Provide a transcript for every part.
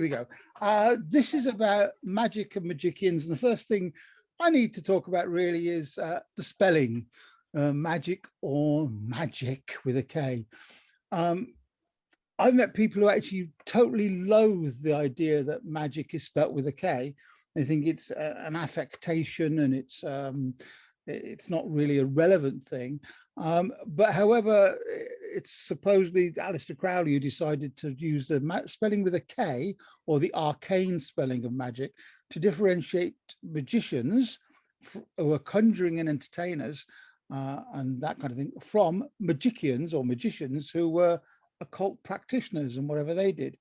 we go. This is about magic and magicians. And the first thing I need to talk about really is the spelling, magic or magic with a K. I've met people who actually totally loathe the idea that magic is spelt with a K. They think it's an affectation and it's not really a relevant thing. But however, it's supposedly Aleister Crowley who decided to use the spelling with a K, or the arcane spelling of magic, to differentiate magicians who are conjuring and entertainers and that kind of thing from magicians or magicians who were occult practitioners and whatever they did.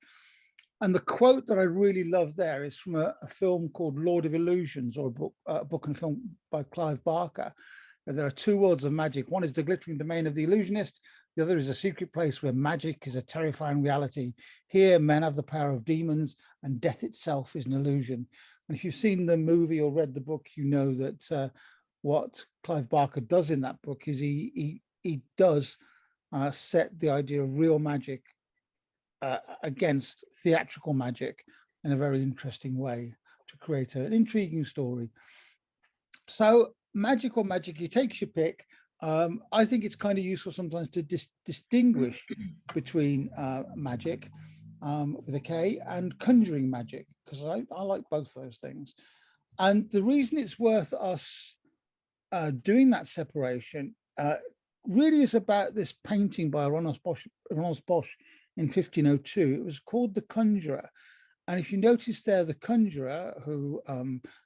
And the quote that I really love there is from a film called Lord of Illusions, or a book and film by Clive Barker. And there are two worlds of magic. One is the glittering domain of the illusionist. The other is a secret place where magic is a terrifying reality. Here, men have the power of demons, and death itself is an illusion. And if you've seen the movie or read the book, you know that what Clive Barker does in that book is he does set the idea of real magic against theatrical magic in a very interesting way to create an intriguing story. So magic or magic, you take your pick. I think it's kind of useful sometimes to distinguish between magic with a K and conjuring magic, because I like both those things. And the reason it's worth us doing that separation really is about this painting by Ronald Bosch in 1502. It was called The Conjurer. And if you notice there, the conjurer, who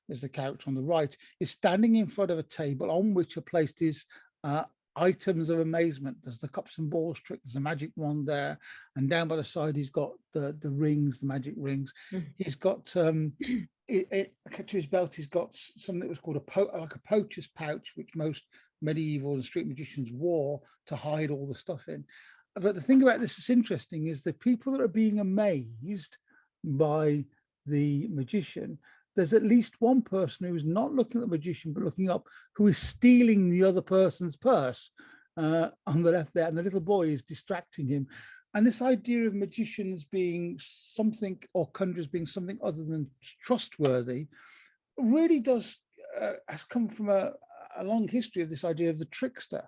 is the character on the right, is standing in front of a table on which are placed his items of amazement. There's the cups and balls trick, there's a magic wand there, and down by the side he's got the rings, the magic rings. He's got to his belt, he's got something that was called like a poacher's pouch, which most medieval and street magicians wore to hide all the stuff in. But the thing about this that's interesting is the people that are being amazed by the magician, there's at least one person who is not looking at the magician but looking up, who is stealing the other person's purse on the left there, and the little boy is distracting him. And this idea of magicians being something, or conjurers being something other than trustworthy, really does has come from a long history of this idea of the trickster.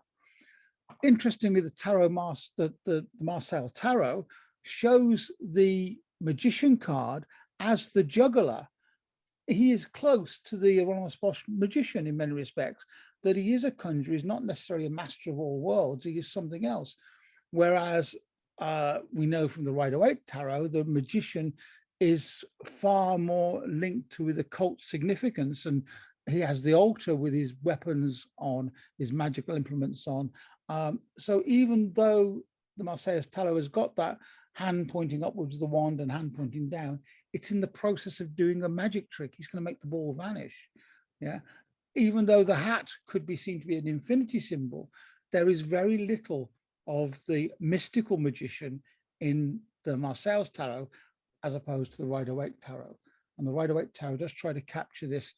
Interestingly, the tarot the Marseille tarot shows the magician card as the juggler. He is close to the Ronald Bosch magician in many respects, that he is a conjurer. He's not necessarily a master of all worlds, he is something else. Whereas we know from the Rider-Waite tarot, the magician is far more linked to the occult significance, and he has the altar with his weapons on, his magical implements on. So even though the Marseille tarot has got that hand pointing upwards, the wand, and hand pointing down, it's in the process of doing a magic trick. He's going to make the ball vanish. Yeah. Even though the hat could be seen to be an infinity symbol, there is very little of the mystical magician in the Marseille tarot as opposed to the Rider-Waite tarot. And the Rider-Waite tarot does try to capture this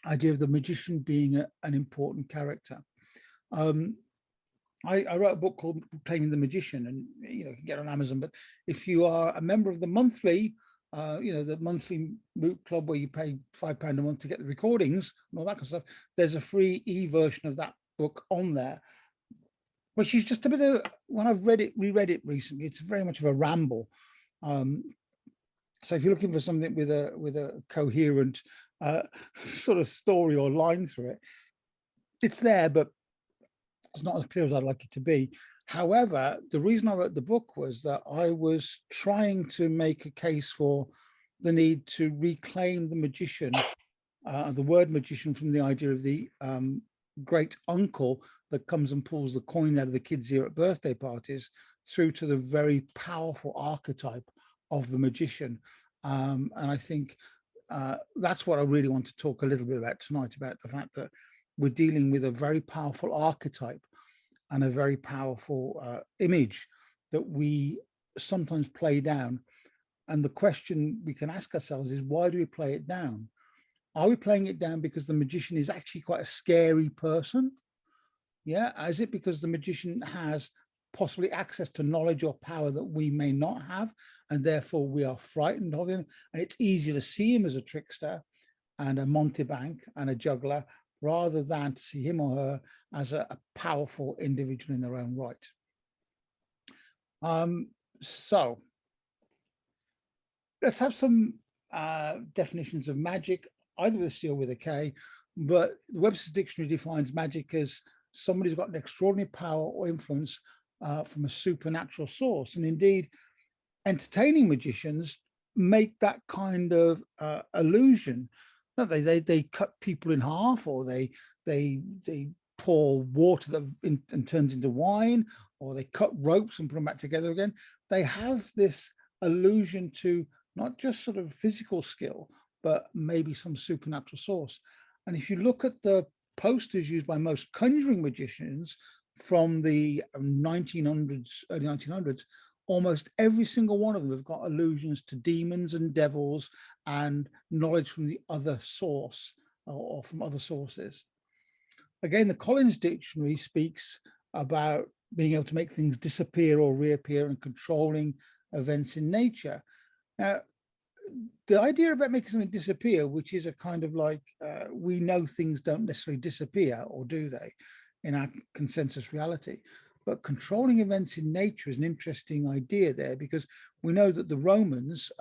idea of the magician being an important character. I wrote a book called Claiming the Magician, and you can get it on Amazon. But if you are a member of the monthly, the monthly Moot Club, where you pay £5 a month to get the recordings and all that kind of stuff, there's a free e-version of that book on there, which is just a bit of, when I've reread it recently, it's very much of a ramble. So if you're looking for something with a coherent sort of story or line through it, it's there, but it's not as clear as I'd like it to be. However, the reason I wrote the book was that I was trying to make a case for the need to reclaim the magician, the word magician, from the idea of the great uncle that comes and pulls the coin out of the kid's ear at birthday parties, through to the very powerful archetype of the magician. And I think that's what I really want to talk a little bit about tonight, about the fact that we're dealing with a very powerful archetype and a very powerful image that we sometimes play down. And the question we can ask ourselves is, why do we play it down? Are we playing it down because the magician is actually quite a scary person? Yeah. Is it because the magician has possibly access to knowledge or power that we may not have, and therefore we are frightened of him. And it's easier to see him as a trickster and a mountebank and a juggler, rather than to see him or her as a powerful individual in their own right. So let's have some definitions of magic, either with a C or with a K, but the Webster's Dictionary defines magic as somebody who's got an extraordinary power or influence from a supernatural source. And indeed, entertaining magicians make that kind of illusion. No, they cut people in half, or they pour water that and turns into wine, or they cut ropes and put them back together again. They have this allusion to not just sort of physical skill, but maybe some supernatural source. And if you look at the posters used by most conjuring magicians from the 1900s, early 1900s, almost every single one of them have got allusions to demons and devils and knowledge from the other source or from other sources. Again, the Collins Dictionary speaks about being able to make things disappear or reappear and controlling events in nature. Now, the idea about making something disappear, which is a kind of like, we know things don't necessarily disappear, or do they, in our consensus reality? But controlling events in nature is an interesting idea there, because we know that the Romans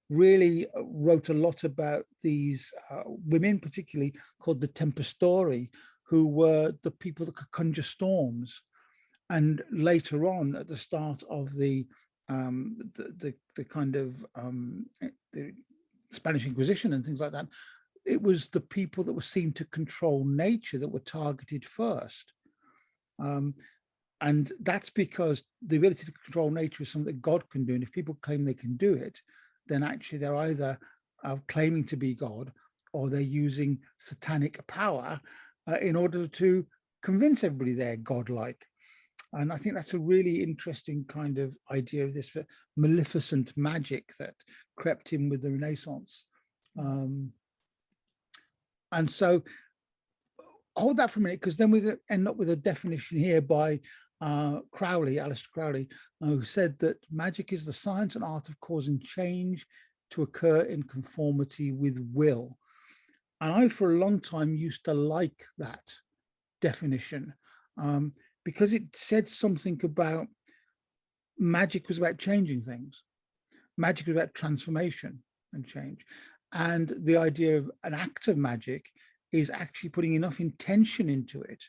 really wrote a lot about these women, particularly called the Tempestori, who were the people that could conjure storms. And later on, at the start of the kind of the Spanish Inquisition and things like that, it was the people that were seen to control nature that were targeted first. And that's because the ability to control nature is something that God can do. And if people claim they can do it, then actually they're either claiming to be God, or they're using satanic power in order to convince everybody they're godlike. And I think that's a really interesting kind of idea of this maleficent magic that crept in with the Renaissance. And so hold that for a minute, because then we're going to end up with a definition here by Crowley, Aleister Crowley, who said that magic is the science and art of causing change to occur in conformity with will. And I, for a long time, used to like that definition, because it said something about magic was about changing things. Magic was about transformation and change. And the idea of an act of magic is actually putting enough intention into it,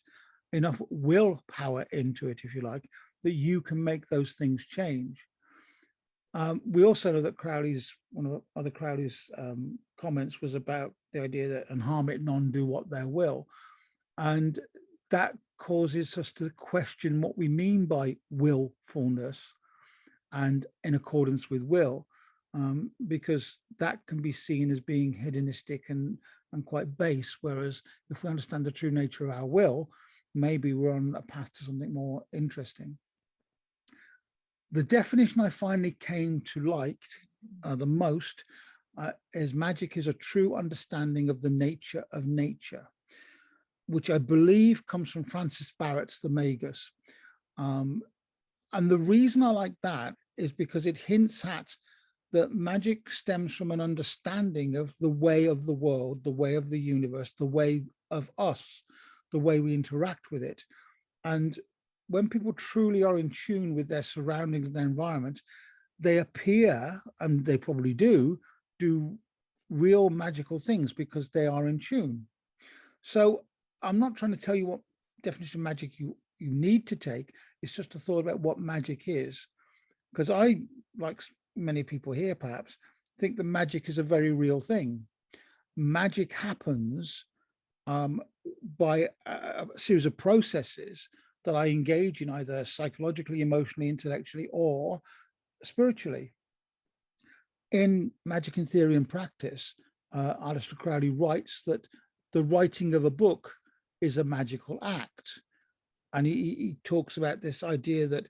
enough willpower into it, if you like, that you can make those things change. We also know that Crowley's, one of other Crowley's comments was about the idea that, and harm it none, do what their will. And that causes us to question what we mean by willfulness and in accordance with will, because that can be seen as being hedonistic and quite base. Whereas if we understand the true nature of our will, maybe we're on a path to something more interesting. The definition I finally came to like the most is magic is a true understanding of the nature of nature, which I believe comes from Francis Barrett's The Magus. And the reason I like that is because it hints at that magic stems from an understanding of the way of the world, the way of the universe, the way of us, the way we interact with it. And when people truly are in tune with their surroundings and their environment, they appear, and they probably do real magical things because they are in tune. So I'm not trying to tell you what definition of magic you need to take. It's just a thought about what magic is. Because I, like many people here perhaps, think that magic is a very real thing. Magic happens by a series of processes that I engage in, either psychologically, emotionally, intellectually, or spiritually. In Magic in Theory and Practice, Aleister Crowley writes that the writing of a book is a magical act. And he talks about this idea that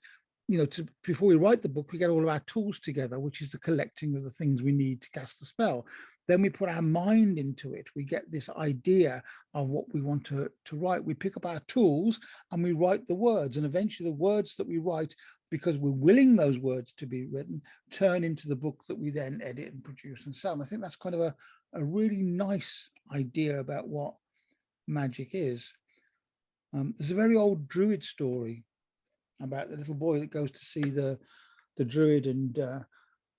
before we write the book, we get all of our tools together, which is the collecting of the things we need to cast the spell. Then we put our mind into it. We get this idea of what we want to write. We pick up our tools and we write the words. And eventually the words that we write, because we're willing those words to be written, turn into the book that we then edit and produce and sell. And I think that's kind of a really nice idea about what magic is. There's a very old Druid story about the little boy that goes to see the Druid and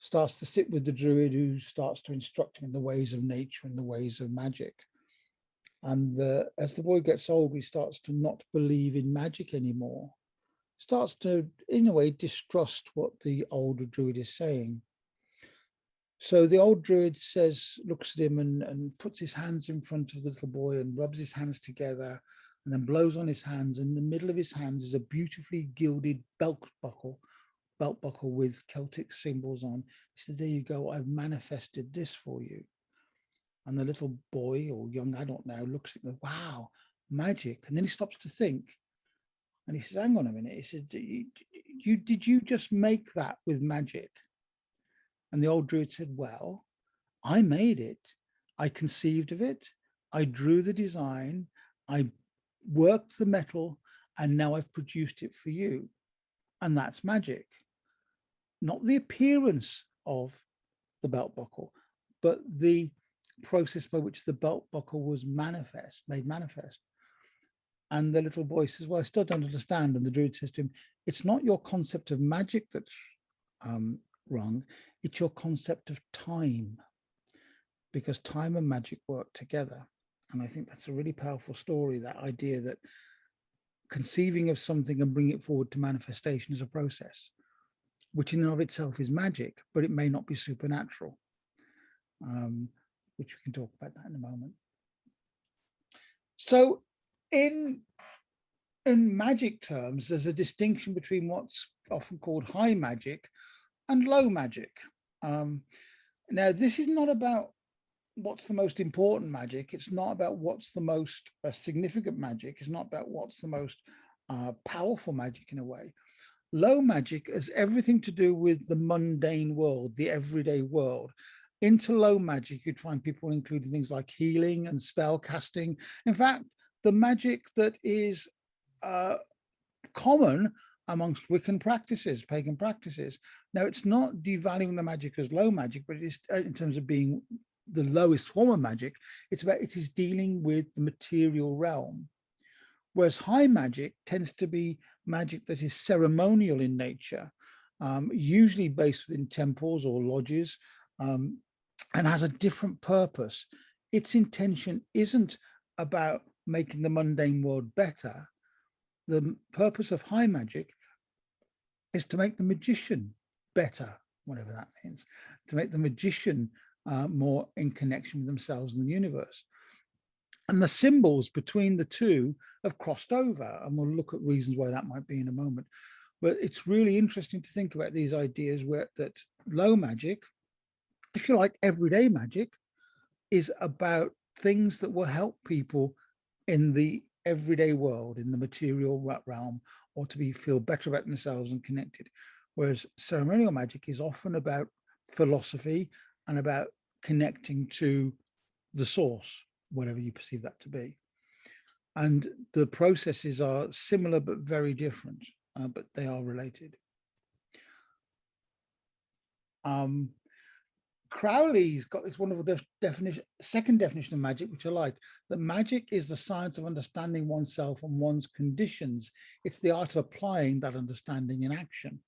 starts to sit with the Druid, who starts to instruct him in the ways of nature and the ways of magic. And as the boy gets old, he starts to not believe in magic anymore, starts to, in a way, distrust what the older Druid is saying. So the old Druid looks at him and puts his hands in front of the little boy and rubs his hands together and then blows on his hands. In the middle of his hands is a beautifully gilded belt buckle with Celtic symbols on. He said, "There you go, I've manifested this for you." And the little boy or young adult now looks at him, wow, magic. And then he stops to think. And he says, hang on a minute. He said, did you just make that with magic? And the old Druid said, well, I made it. I conceived of it. I drew the design. I worked the metal, and now I've produced it for you. And that's magic. Not the appearance of the belt buckle, but the process by which the belt buckle was made manifest. And the little boy says, well, I still don't understand. And the Druid says to him, it's not your concept of magic that's wrong, it's your concept of time, because time and magic work together. And I think that's a really powerful story, that idea that conceiving of something and bringing it forward to manifestation is a process, which in and of itself is magic, but it may not be supernatural, which we can talk about that in a moment. So in magic terms, there's a distinction between what's often called high magic and low magic. Now, this is not about what's the most important magic. It's not about what's the most significant magic. It's not about what's the most powerful magic in a way. Low magic has everything to do with the mundane world, the everyday world. Into low magic, you'd find people including things like healing and spell casting. In fact, the magic that is common amongst Wiccan practices, pagan practices. Now, it's not devaluing the magic as low magic, but it is in terms of being the lowest form of magic. It is dealing with the material realm. Whereas high magic tends to be magic that is ceremonial in nature, usually based within temples or lodges, and has a different purpose. Its intention isn't about making the mundane world better. The purpose of high magic is to make the magician better, whatever that means, to make the magician more in connection with themselves and the universe. And the symbols between the two have crossed over, and we'll look at reasons why that might be in a moment. But it's really interesting to think about these ideas that low magic, if you like, everyday magic, is about things that will help people in the everyday world, in the material realm, or to feel better about themselves and connected. Whereas ceremonial magic is often about philosophy and about connecting to the source, whatever you perceive that to be. And the processes are similar but very different, but they are related. Crowley's got this wonderful definition, second definition of magic, which I like, that magic is the science of understanding oneself and one's conditions. It's the art of applying that understanding in action.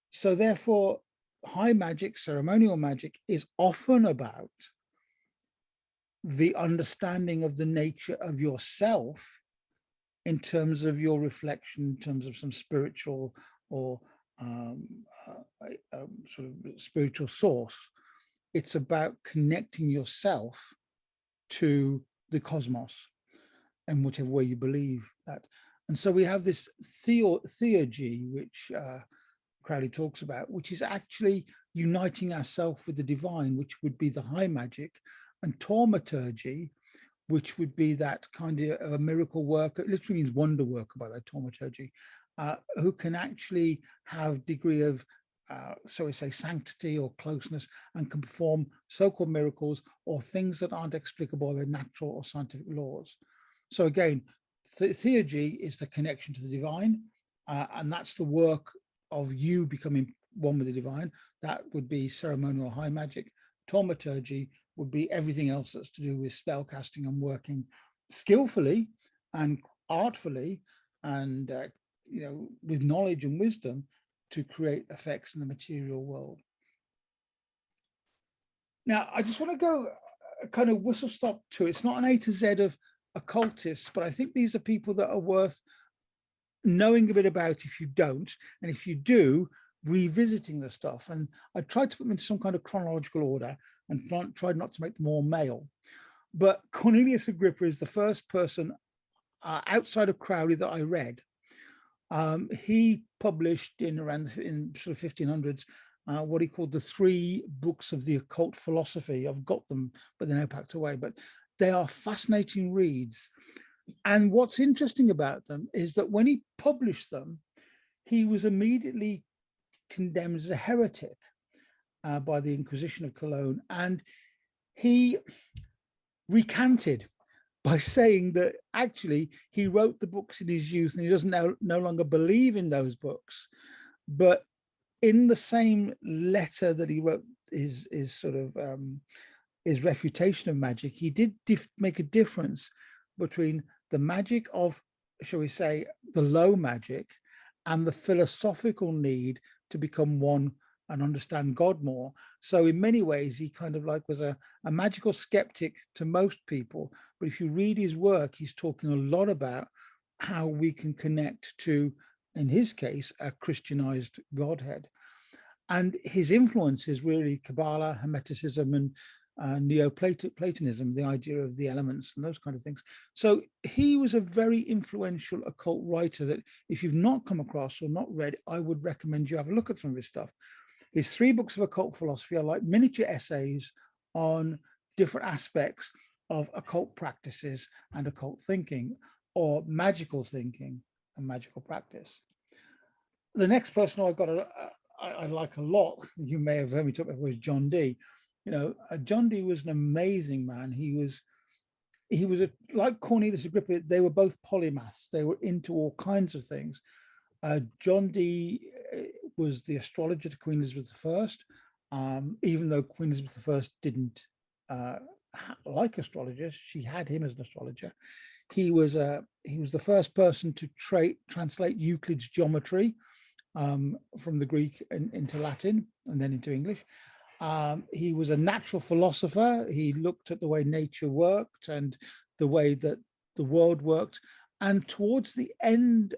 So therefore, high magic, ceremonial magic, is often about the understanding of the nature of yourself in terms of your reflection, in terms of some spiritual or sort of spiritual source. It's about connecting yourself to the cosmos in whichever way you believe that. And so we have this theurgy, which Crowley talks about, which is actually uniting ourselves with the divine, which would be the high magic, and taumaturgy, which would be that kind of a miracle worker. It literally means wonder worker by that, taumaturgy. who can actually have degree of, so we say, sanctity or closeness, and can perform so-called miracles or things that aren't explicable by natural or scientific laws. So again, theurgy is the connection to the divine, and that's the work of you becoming one with the divine. That would be ceremonial high magic. Thaumaturgy would be everything else that's to do with spell casting and working skillfully and artfully and with knowledge and wisdom to create effects in the material world. Now, I just want to go kind of whistle stop to, it's not an A to Z of occultists, but I think these are people that are worth knowing a bit about if you don't, and if you do, revisiting the stuff. And I tried to put them into some kind of chronological order and tried not to make them all male. But Cornelius Agrippa is the first person outside of Crowley that I read. He published in sort of 1500s what he called the 3 books of the occult philosophy. I've got them, but they're now packed away. But they are fascinating reads. And what's interesting about them is that when he published them, he was immediately condemned as a heretic by the Inquisition of Cologne. And he recanted by saying that actually he wrote the books in his youth and he doesn't no longer believe in those books. But in the same letter that he wrote his refutation of magic, he did make a difference between the magic of, shall we say, the low magic and the philosophical need to become one and understand God more. So in many ways, he kind of like was a magical skeptic to most people. But if you read his work, he's talking a lot about how we can connect to, in his case, a Christianized Godhead. And his influence is really Kabbalah, Hermeticism, and Neoplatonism, the idea of the elements and those kind of things. So he was a very influential occult writer that if you've not come across or not read, I would recommend you have a look at some of his stuff. His 3 books of occult philosophy are like miniature essays on different aspects of occult practices and occult thinking, or magical thinking and magical practice. The next person I've got I like a lot, you may have heard me talk about, was John Dee. John Dee was an amazing man. He was like Cornelius Agrippa. They were both polymaths. They were into all kinds of things. John Dee was the astrologer to Queen Elizabeth I, even though Queen Elizabeth I didn't like astrologers. She had him as an astrologer. He was the first person to translate Euclid's geometry from the Greek into Latin and then into English. He was a natural philosopher. He looked at the way nature worked and the way that the world worked. And towards the end,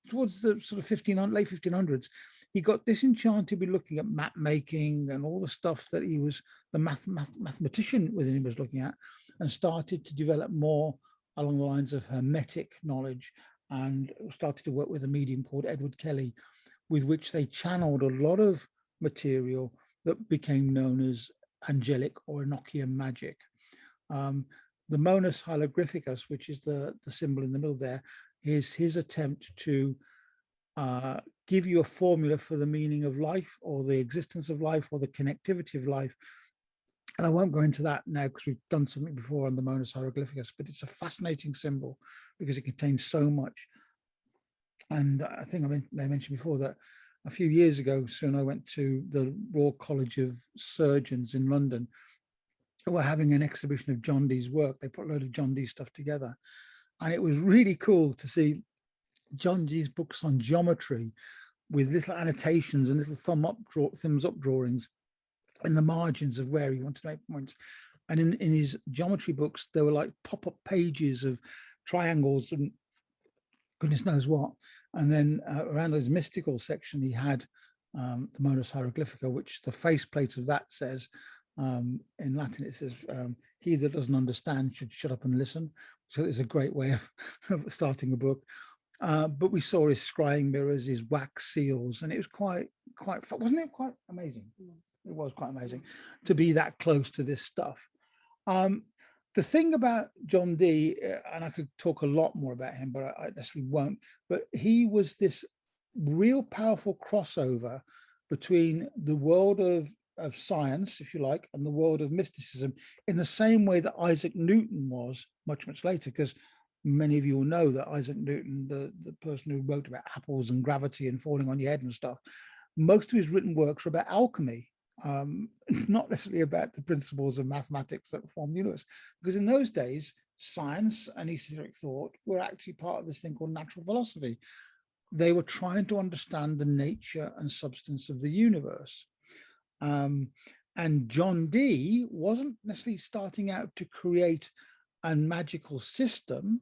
towards the sort of late 1500s, he got disenchanted with looking at map making and all the stuff that he was, the mathematician within him was looking at, and started to develop more along the lines of hermetic knowledge, and started to work with a medium called Edward Kelly, with which they channeled a lot of material that became known as angelic or Enochian magic. The Monus Hieroglyphicus, which is the symbol in the middle there, is his attempt to give you a formula for the meaning of life or the existence of life or the connectivity of life. And I won't go into that now because we've done something before on the Monus Hieroglyphicus, but it's a fascinating symbol because it contains so much. And I think I mentioned before that a few years ago, soon I went to the Royal College of Surgeons in London, who were having an exhibition of John Dee's work. They put a load of John Dee stuff together. And it was really cool to see John Dee's books on geometry with little annotations and little thumbs up drawings in the margins of where he wanted to make points. And in his geometry books, there were like pop-up pages of triangles and goodness knows what. And then around his mystical section, he had the Monus Hieroglyphica, which the faceplate of that says, in Latin, it says, he that doesn't understand should shut up and listen. So it's a great way of starting a book. But we saw his scrying mirrors, his wax seals, and it was quite, wasn't it quite amazing? It was quite amazing to be that close to this stuff. The thing about John Dee, and I could talk a lot more about him, but I necessarily won't, but he was this real powerful crossover between the world of science, if you like, and the world of mysticism, in the same way that Isaac Newton was much, much later, because many of you will know that Isaac Newton, the person who wrote about apples and gravity and falling on your head and stuff, most of his written works are about alchemy, not necessarily about the principles of mathematics that form the universe. Because in those days, science and esoteric thought were actually part of this thing called natural philosophy. They were trying to understand the nature and substance of the universe. And John Dee wasn't necessarily starting out to create a magical system.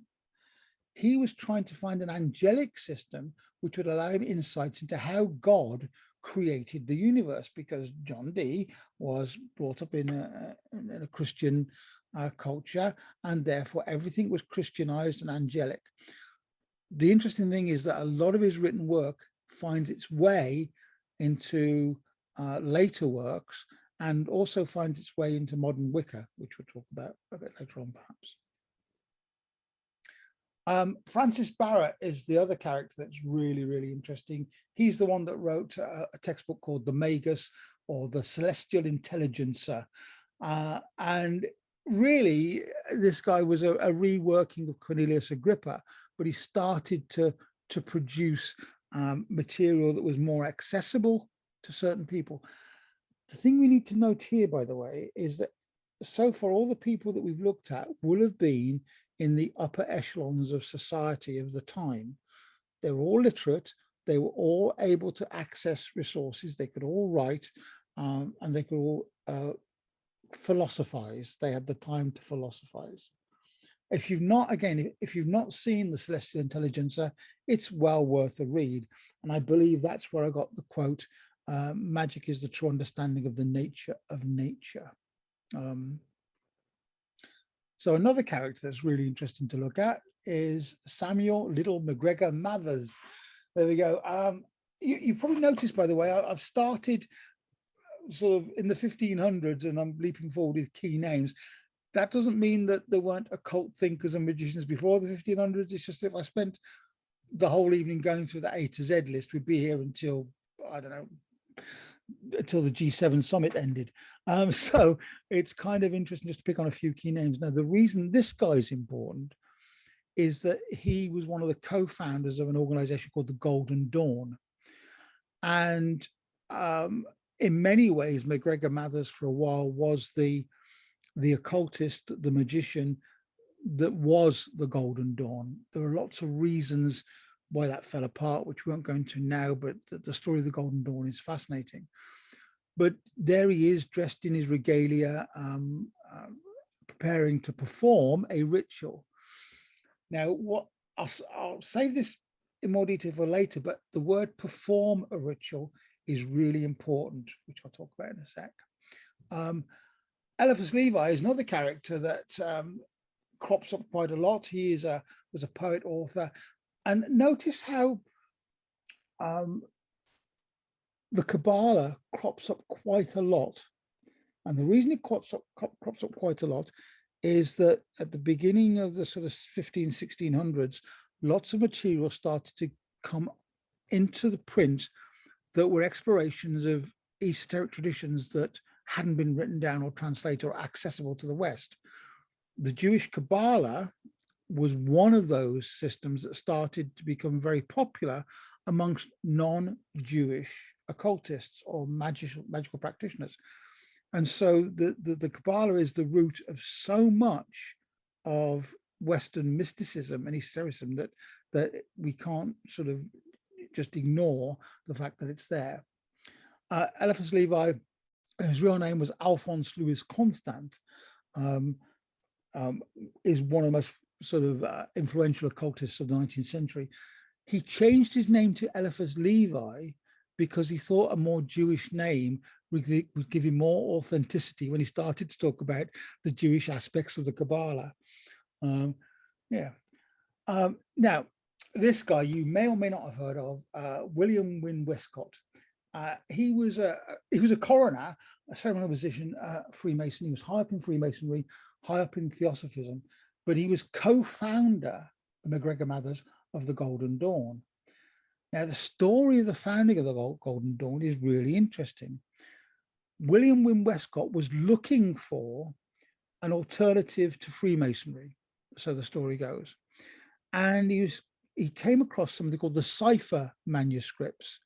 He was trying to find an angelic system which would allow him insights into how God created the universe, because John Dee was brought up in a Christian culture, and therefore everything was Christianized and angelic. The interesting thing is that a lot of his written work finds its way into later works, and also finds its way into modern Wicca, which we'll talk about a bit later on, perhaps. Francis Barrett is the other character that's really, really interesting. He's the one that wrote a textbook called The Magus, or The Celestial Intelligencer. And really, this guy was a reworking of Cornelius Agrippa, but he started to produce material that was more accessible to certain people. The thing we need to note here, by the way, is that so far all the people that we've looked at will have been in the upper echelons of society of the time. They were all literate, they were all able to access resources, they could all write, and they could all philosophize. They had the time to philosophize. If you've not, again, if you've not seen The Celestial Intelligencer, it's well worth a read. And I believe that's where I got the quote, magic is the true understanding of the nature of nature. So another character that's really interesting to look at is Samuel Little McGregor Mathers. There we go. You probably noticed, by the way, I've started sort of in the 1500s, and I'm leaping forward with key names. That doesn't mean that there weren't occult thinkers and magicians before the 1500s. It's just if I spent the whole evening going through the A to Z list, we'd be here until, I don't know, until the G7 summit ended. So it's kind of interesting just to pick on a few key names. Now, the reason this guy is important is that he was one of the co-founders of an organization called the Golden Dawn. And in many ways, McGregor Mathers for a while was the occultist, the magician that was the Golden Dawn. There are lots of reasons why that fell apart, which we won't go into now, but the story of the Golden Dawn is fascinating. But there he is, dressed in his regalia, preparing to perform a ritual. Now, what I'll save this in more detail for later, but the word perform a ritual is really important, which I'll talk about in a sec. Eliphas Levi is another character that crops up quite a lot. He was a poet, author. And notice how the Kabbalah crops up quite a lot. And the reason it crops up quite a lot is that at the beginning of the sort of 1600s, lots of material started to come into the print that were explorations of esoteric traditions that hadn't been written down or translated or accessible to the West. The Jewish Kabbalah was one of those systems that started to become very popular amongst non-Jewish occultists or magical practitioners. And so the Kabbalah is the root of so much of Western mysticism and esotericism that we can't sort of just ignore the fact that it's there. Eliphas Levi, his real name was Alphonse Louis Constant, is one of the most sort of influential occultists of the 19th century. He changed his name to Eliphas Levi because he thought a more Jewish name would give him more authenticity when he started to talk about the Jewish aspects of the Kabbalah. Now, this guy you may or may not have heard of, William Wynne Westcott. He was a coroner, a ceremonial physician, Freemason. He was high up in Freemasonry, high up in Theosophism, but he was co-founder, McGregor Mathers, of the Golden Dawn. Now, the story of the founding of the Golden Dawn is really interesting. William Wynne Westcott was looking for an alternative to Freemasonry, so the story goes. And he came across something called the cipher manuscripts,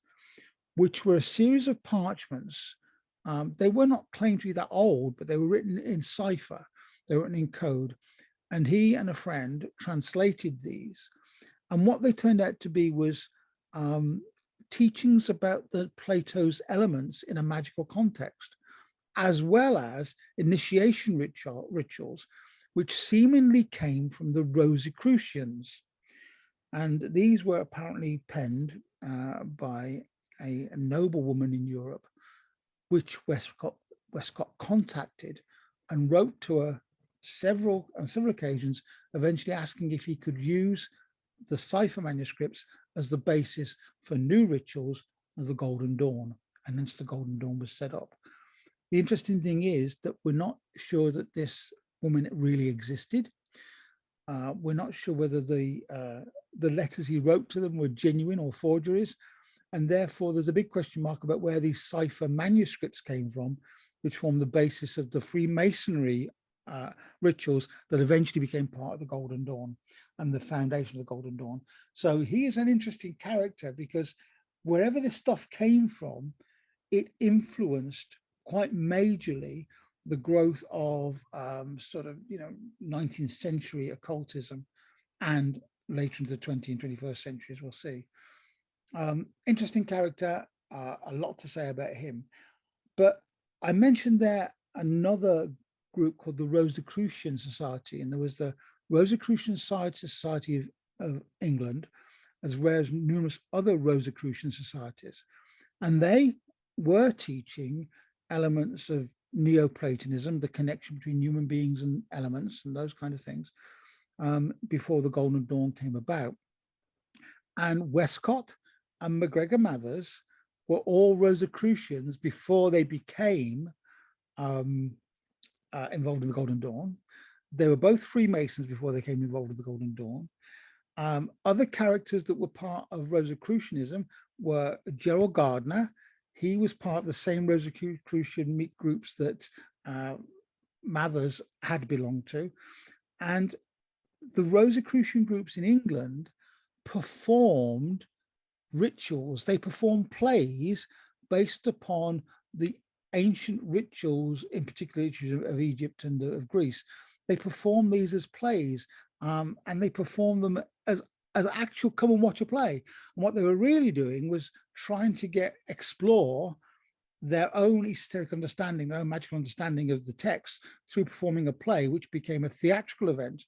which were a series of parchments. They were not claimed to be that old, but they were written in cipher. They were written in code. And he and a friend translated these. And what they turned out to be was teachings about the Plato's elements in a magical context, as well as initiation rituals, which seemingly came from the Rosicrucians. And these were apparently penned by a noblewoman in Europe, which Westcott contacted and wrote to her on several occasions, eventually asking if he could use the cipher manuscripts as the basis for new rituals of the Golden Dawn. And hence the Golden Dawn was set up. The interesting thing is that we're not sure that this woman really existed. We're not sure whether the letters he wrote to them were genuine or forgeries. And therefore, there's a big question mark about where these cipher manuscripts came from, which form the basis of the Freemasonry rituals that eventually became part of the Golden Dawn and the foundation of the Golden Dawn. So he is an interesting character because wherever this stuff came from, it influenced quite majorly the growth of 19th century occultism and later into the 20th and 21st centuries, we'll see. Interesting character, a lot to say about him. But I mentioned there another group called the Rosicrucian Society, and there was the Rosicrucian Society of England, as well as numerous other Rosicrucian societies. And they were teaching elements of Neoplatonism, the connection between human beings and elements and those kind of things, before the Golden Dawn came about. And Westcott and MacGregor Mathers were all Rosicrucians before they became involved in the Golden Dawn. They were both Freemasons before they came involved with the Golden Dawn. Other characters that were part of Rosicrucianism were Gerald Gardner. He was part of the same Rosicrucian groups that Mathers had belonged to. And the Rosicrucian groups in England performed rituals. They performed plays based upon the ancient rituals, in particular of Egypt and of Greece. They performed these as plays, and they performed them as actual come and watch a play. And what they were really doing was trying to explore their own esoteric understanding, their own magical understanding of the text through performing a play, which became a theatrical event.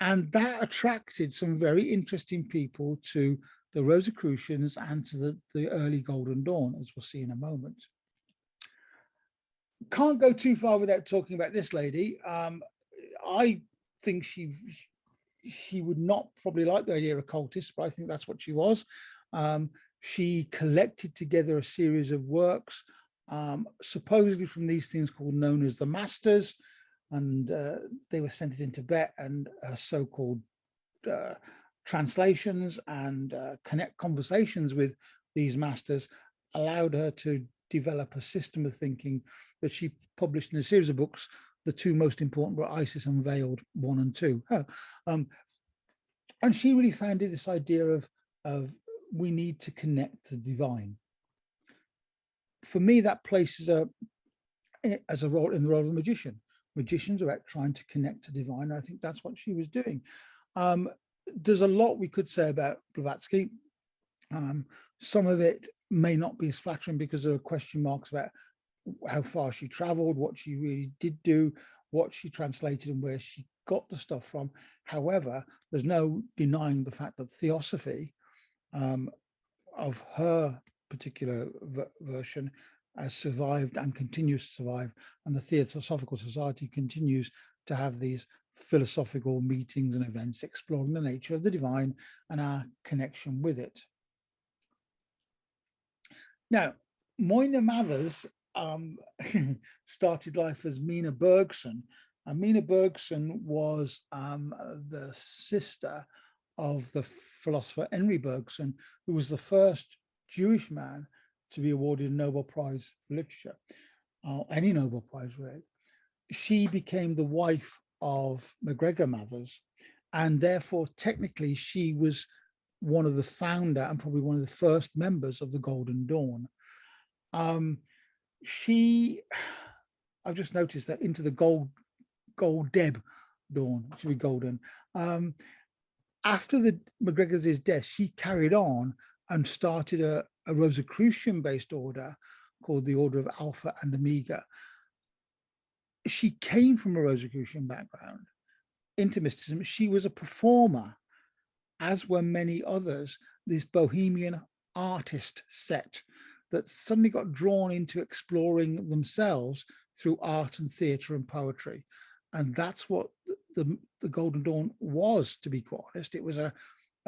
And that attracted some very interesting people to the Rosicrucians and to the early Golden Dawn, as we'll see in a moment. Can't go too far without talking about this lady. I think she would not probably like the idea of occultists, but I think that's what she was. She collected together a series of works, supposedly from these things known as the Masters, and they were centered in Tibet, and so-called translations and conversations with these masters allowed her to develop a system of thinking that she published in a series of books. The two most important were Isis Unveiled 1 and 2. And she really founded this idea of we need to connect to the divine. For me, that places as a role in the role of a magician. Magicians are about trying to connect to divine. I think that's what she was doing. There's a lot we could say about Blavatsky. Some of it may not be as flattering because there are question marks about how far she traveled, what she really did do, what she translated, and where she got the stuff from. However, there's no denying the fact that theosophy of her particular version has survived and continues to survive, and the Theosophical Society continues to have these philosophical meetings and events exploring the nature of the divine and our connection with it. Now, Moina Mathers started life as Mina Bergson, and Mina Bergson was the sister of the philosopher Henry Bergson, who was the first Jewish man to be awarded a Nobel Prize for Literature, any Nobel Prize really. She became the wife of MacGregor Mathers, and therefore technically she was one of the founder and probably one of the first members of the Golden Dawn. I've just noticed that into the Gold Deb Dawn, it should be golden. After the MacGregor's death, she carried on and started a Rosicrucian-based order called the Order of Alpha and Omega. She came from a Rosicrucian background into mysticism. She was a performer, as were many others, this bohemian artist set that suddenly got drawn into exploring themselves through art and theatre and poetry. And that's what the Golden Dawn was, to be quite honest. It was a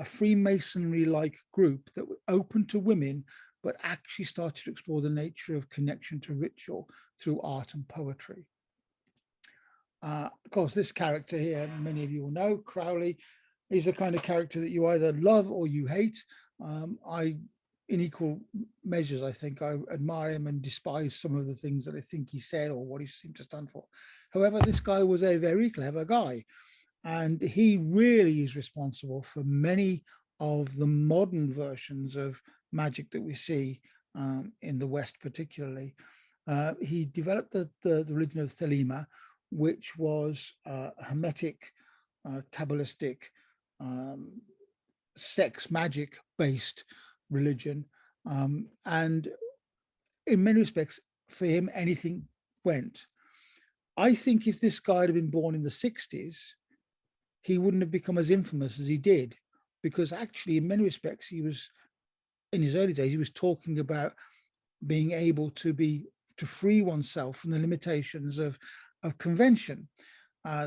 Freemasonry-like group that were open to women, but actually started to explore the nature of connection to ritual through art and poetry. Of course, this character here, many of you will know, Crowley, is the kind of character that you either love or you hate. In equal measures, I think I admire him and despise some of the things that I think he said or what he seemed to stand for. However, this guy was a very clever guy, and he really is responsible for many of the modern versions of magic that we see in the West, particularly. He developed the religion of Thelema, which was Hermetic, Kabbalistic, sex magic based religion, and in many respects, for him, anything went. I think if this guy had been born in the 60s, he wouldn't have become as infamous as he did, because actually, in many respects, he was, in his early days, he was talking about being able to free oneself from the limitations of convention.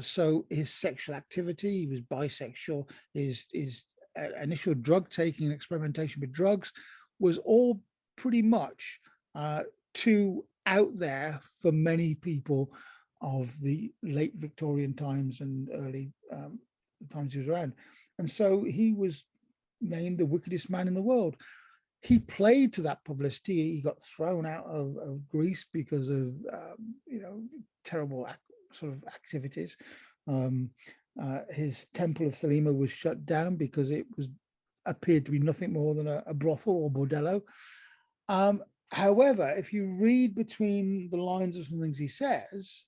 So his sexual activity, he was bisexual, his initial drug taking and experimentation with drugs was all pretty much too out there for many people of the late Victorian times and early times he was around. And so he was named the wickedest man in the world. He played to that publicity. He got thrown out of Greece because of terrible sort of activities. His temple of Thelema was shut down because it appeared to be nothing more than a brothel or bordello. However, if you read between the lines of some things he says,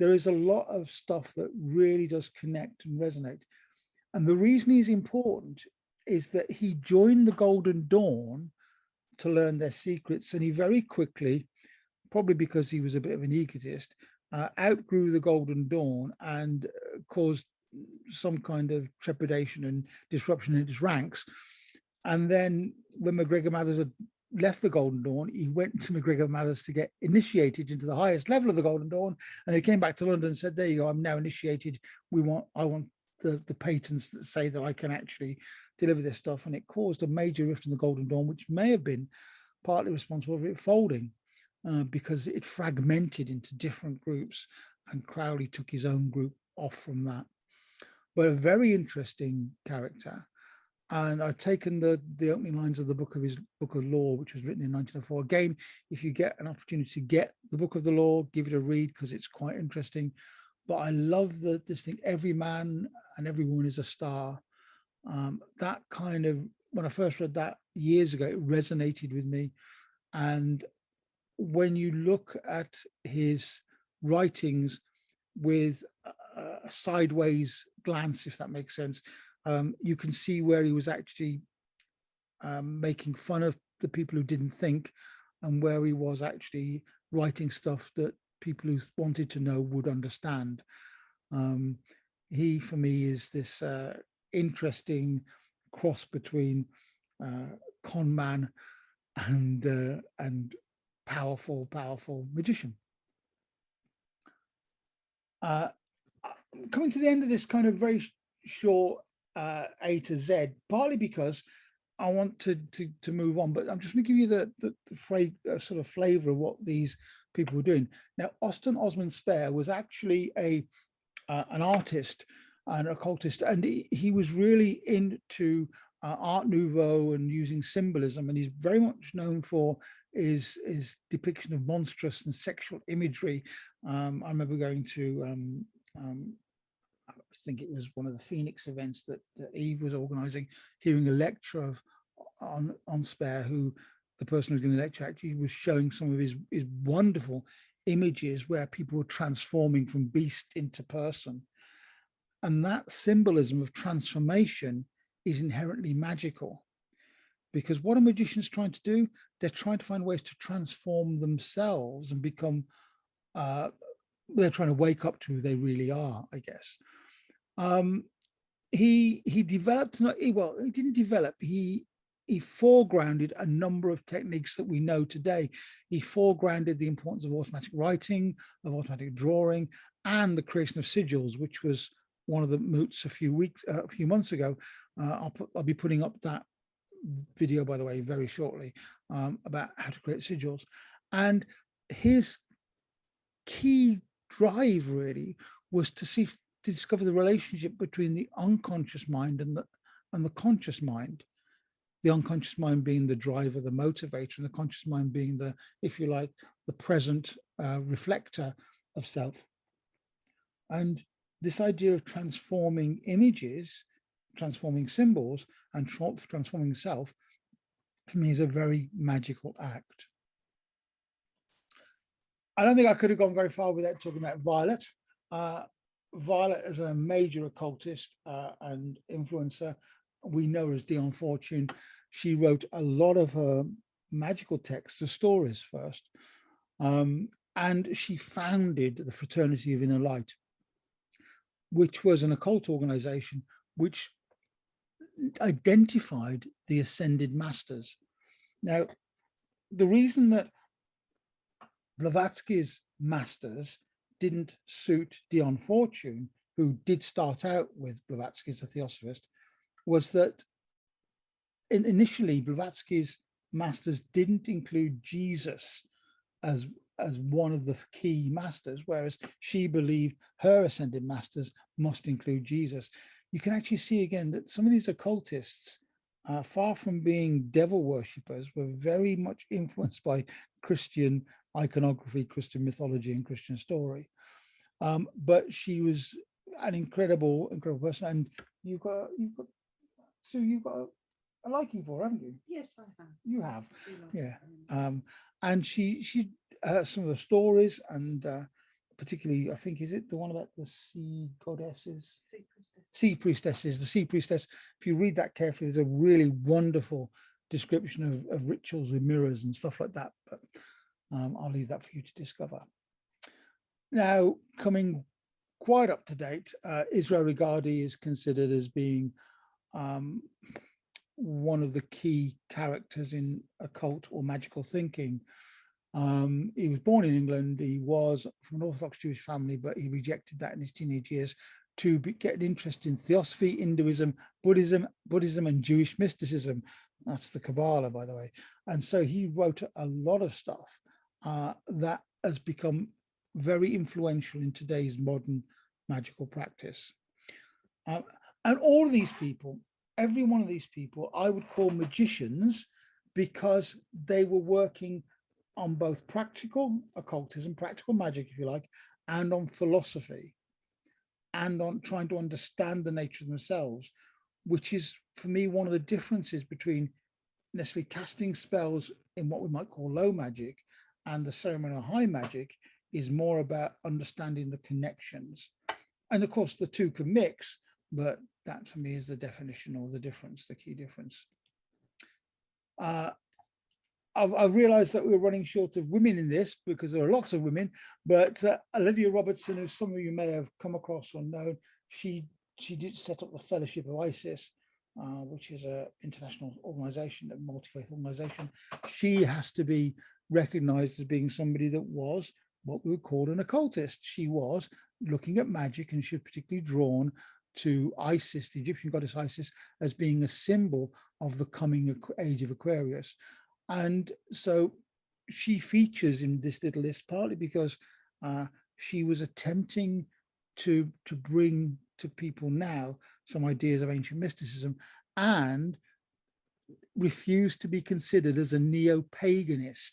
there is a lot of stuff that really does connect and resonate. And the reason he's important is that he joined the Golden Dawn to learn their secrets, and he very quickly, probably because he was a bit of an egotist, outgrew the Golden Dawn and caused some kind of trepidation and disruption in his ranks. And then when MacGregor Mathers had left the Golden Dawn, he went to MacGregor Mathers to get initiated into the highest level of the Golden Dawn. And he came back to London and said, there you go, I'm now initiated. I want the patents that say that I can actually deliver this stuff. And it caused a major rift in the Golden Dawn, which may have been partly responsible for it folding. Because it fragmented into different groups, and Crowley took his own group off from that. But a very interesting character. And I've taken the opening lines of the Book of Law, which was written in 1904. Again, if you get an opportunity to get the Book of the Law, give it a read because it's quite interesting. But I love this thing, every man and every woman is a star. That kind of, when I first read that years ago, it resonated with me. And when you look at his writings with a sideways glance, if that makes sense, you can see where he was actually making fun of the people who didn't think, and where he was actually writing stuff that people who wanted to know would understand. He, for me, is this interesting cross between con man and powerful magician. Coming to the end of this kind of very short A to Z, partly because I want to move on, but I'm just going to give you the sort of flavor of what these people were doing. Now, Austin Osman Spare was actually an artist an occultist, and he was really into Art Nouveau and using symbolism, and he's very much known for his depiction of monstrous and sexual imagery. I remember going to I think it was one of the Phoenix events that Eve was organizing, hearing a lecture of on Spare, who the person who was giving the lecture actually was showing some of his wonderful images where people were transforming from beast into person. And that symbolism of transformation is inherently magical, because what a magician's trying to do, they're trying to find ways to transform themselves and become, they're trying to wake up to who they really are, I guess. He developed, well, he didn't develop, he foregrounded a number of techniques that we know today. He foregrounded the importance of automatic writing, of automatic drawing, and the creation of sigils, which was one of the moots a few months ago. I'll be putting up that video, by the way, very shortly, about how to create sigils. And his key drive really was to discover the relationship between the unconscious mind and the conscious mind. The unconscious mind being the driver, the motivator, and the conscious mind being the, if you like, the present reflector of self. And this idea of transforming images, transforming symbols, and transforming self, for me, is a very magical act. I don't think I could have gone very far without talking about Violet. Violet is a major occultist and influencer. We know her as Dion Fortune. She wrote a lot of her magical texts, the stories first, and she founded the Fraternity of Inner Light, which was an occult organization which identified the ascended masters. Now, the reason that Blavatsky's masters didn't suit Dion Fortune, who did start out with Blavatsky as a theosophist, was that initially Blavatsky's masters didn't include Jesus as one of the key masters, whereas she believed her ascended masters must include Jesus. You can actually see again that some of these occultists, far from being devil worshippers, were very much influenced by Christian iconography, Christian mythology, and Christian story. But she was an incredible person, and you've got a liking for her, haven't you? Yes, I have. You have, yeah. And she some of the stories, and particularly, I think, is it the one about the sea goddesses? Sea priestesses. The sea priestess. If you read that carefully, there's a really wonderful description of rituals with mirrors and stuff like that. But I'll leave that for you to discover. Now, coming quite up to date, Israel Regardie is considered as being one of the key characters in occult or magical thinking. He was born in England. He was from an Orthodox Jewish family, but he rejected that in his teenage years to get an interest in theosophy, Hinduism, Buddhism, and Jewish mysticism. That's the Kabbalah, by the way. And so he wrote a lot of stuff that has become very influential in today's modern magical practice. And all of these people, every one of these people, I would call magicians, because they were working on both practical occultism, practical magic, if you like, and on philosophy, and on trying to understand the nature of themselves, which is, for me, one of the differences between necessarily casting spells in what we might call low magic and the ceremonial high magic, is more about understanding the connections. And of course, the two can mix, but that for me is the definition or the difference, the key difference. I've realized that we're running short of women in this, because there are lots of women, but Olivia Robertson, who some of you may have come across or known, she did set up the Fellowship of Isis, which is an international organization, a multi-faith organization. She has to be recognized as being somebody that was what we would call an occultist. She was looking at magic, and she was particularly drawn to Isis, the Egyptian goddess Isis, as being a symbol of the coming age of Aquarius. And so she features in this little list partly because she was attempting to bring to people now some ideas of ancient mysticism, and refused to be considered as a neo-paganist.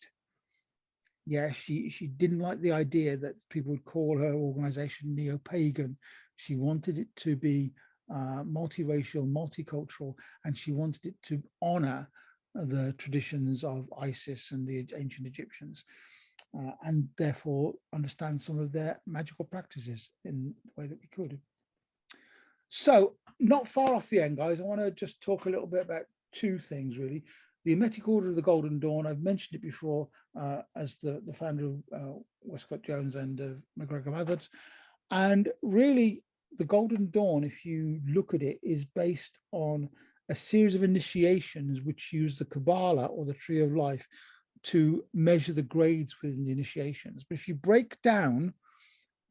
Yeah, she didn't like the idea that people would call her organization neo-pagan. She wanted it to be multiracial, multicultural, and she wanted it to honor the traditions of Isis and the ancient Egyptians, and therefore understand some of their magical practices in the way that we could. So not far off the end, guys, I want to just talk a little bit about two things, really. The Hermetic Order of the Golden Dawn, I've mentioned it before as the founder of Westcott Jones and MacGregor Methods. And really, the Golden Dawn, if you look at it, is based on a series of initiations which use the Kabbalah or the Tree of Life to measure the grades within the initiations. But if you break down